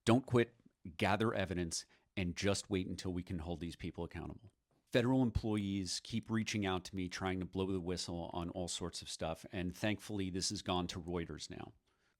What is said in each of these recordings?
Don't quit, gather evidence, and just wait until we can hold these people accountable. Federal employees keep reaching out to me trying to blow the whistle on all sorts of stuff, and thankfully this has gone to Reuters now.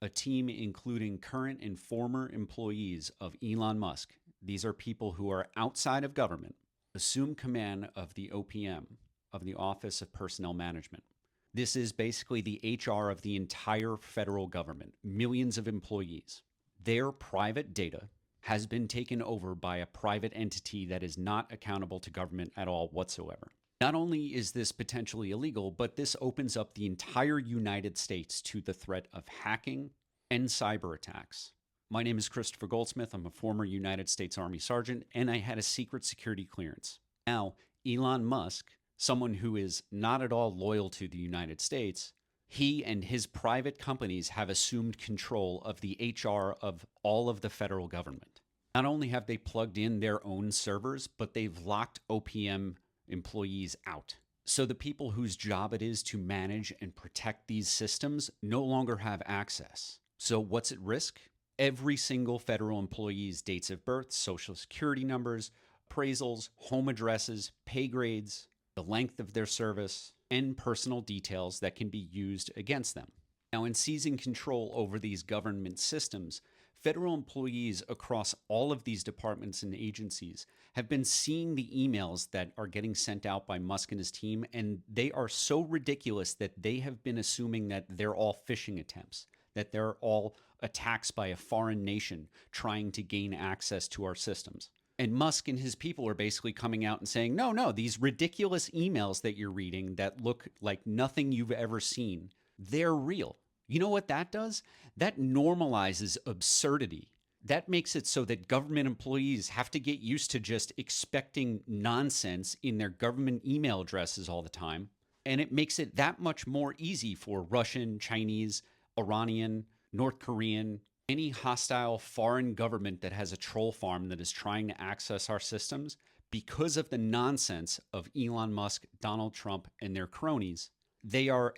A team including current and former employees of Elon Musk, these are people who are outside of government, assume command of the OPM, of the Office of Personnel Management. This is basically the HR of the entire federal government, millions of employees. Their private data has been taken over by a private entity that is not accountable to government at all whatsoever. Not only is this potentially illegal, but this opens up the entire United States to the threat of hacking and cyber attacks. My name is Christopher Goldsmith. I'm a former United States Army sergeant, and I had a secret security clearance. Now, Elon Musk, someone who is not at all loyal to the United States, he and his private companies have assumed control of the HR of all of the federal government. Not only have they plugged in their own servers, but they've locked OPM employees out. So the people whose job it is to manage and protect these systems no longer have access. So what's at risk? Every single federal employee's dates of birth, social security numbers, appraisals, home addresses, pay grades, the length of their service, and personal details that can be used against them. Now, in seizing control over these government systems, federal employees across all of these departments and agencies have been seeing the emails that are getting sent out by Musk and his team, and they are so ridiculous that they have been assuming that they're all phishing attempts, that they're all attacks by a foreign nation trying to gain access to our systems. And Musk and his people are basically coming out and saying, no, these ridiculous emails that you're reading that look like nothing you've ever seen, they're real. You know what that does? That normalizes absurdity. That makes it so that government employees have to get used to just expecting nonsense in their government email addresses all the time. And it makes it that much more easy for Russian, Chinese, Iranian, North Korean, any hostile foreign government that has a troll farm that is trying to access our systems because of the nonsense of Elon Musk, Donald Trump, and their cronies. They are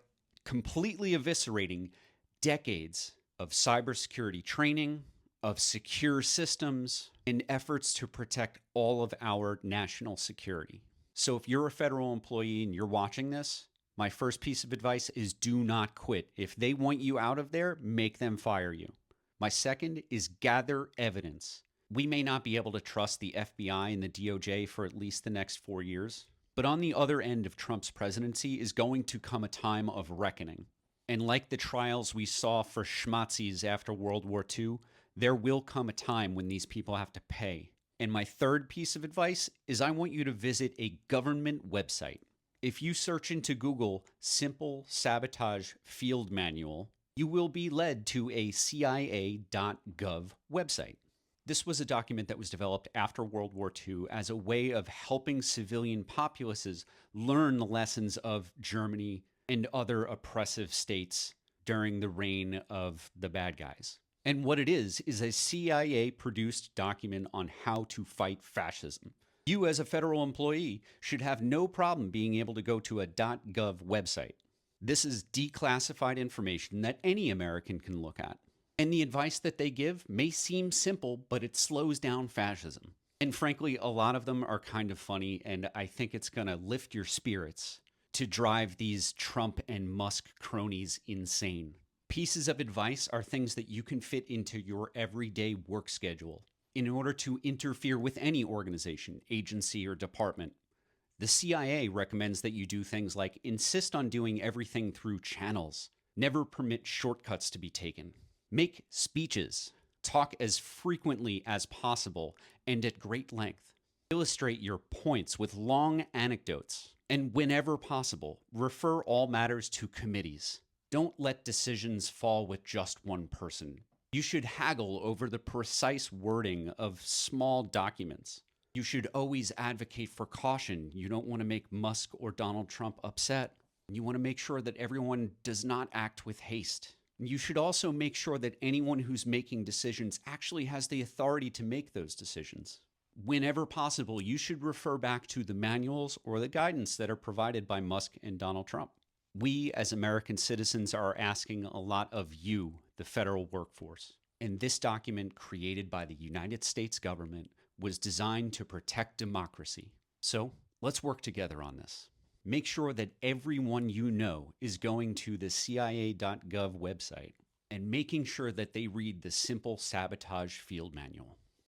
completely eviscerating decades of cybersecurity training, of secure systems, and efforts to protect all of our national security. So if you're a federal employee and you're watching this, my first piece of advice is do not quit. If they want you out of there, make them fire you. My second is gather evidence. We may not be able to trust the FBI and the DOJ for at least the next 4 years, but on the other end of Trump's presidency is going to come a time of reckoning. And like the trials we saw for schmatzis after World War II, there will come a time when these people have to pay. And my third piece of advice is I want you to visit a government website. If you search into Google simple sabotage field manual, you will be led to a CIA.gov website. This was a document that was developed after World War II as a way of helping civilian populaces learn the lessons of Germany and other oppressive states during the reign of the bad guys. And what it is a CIA-produced document on how to fight fascism. You as a federal employee should have no problem being able to go to a .gov website. This is declassified information that any American can look at. And the advice that they give may seem simple, but it slows down fascism. And frankly, a lot of them are kind of funny, and I think it's going to lift your spirits to drive these Trump and Musk cronies insane. Pieces of advice are things that you can fit into your everyday work schedule in order to interfere with any organization, agency, or department. The CIA recommends that you do things like insist on doing everything through channels, never permit shortcuts to be taken, make speeches, talk as frequently as possible and at great length, illustrate your points with long anecdotes, and whenever possible, refer all matters to committees. Don't let decisions fall with just one person. You should haggle over the precise wording of small documents. You should always advocate for caution. You don't want to make Musk or Donald Trump upset. You want to make sure that everyone does not act with haste. You should also make sure that anyone who's making decisions actually has the authority to make those decisions. Whenever possible, you should refer back to the manuals or the guidance that are provided by Musk and Donald Trump. We as American citizens are asking a lot of you, the federal workforce. And this document, created by the United States government, was designed to protect democracy. So let's work together on this. Make sure that everyone you know is going to the CIA.gov website and making sure that they read the simple sabotage field manual.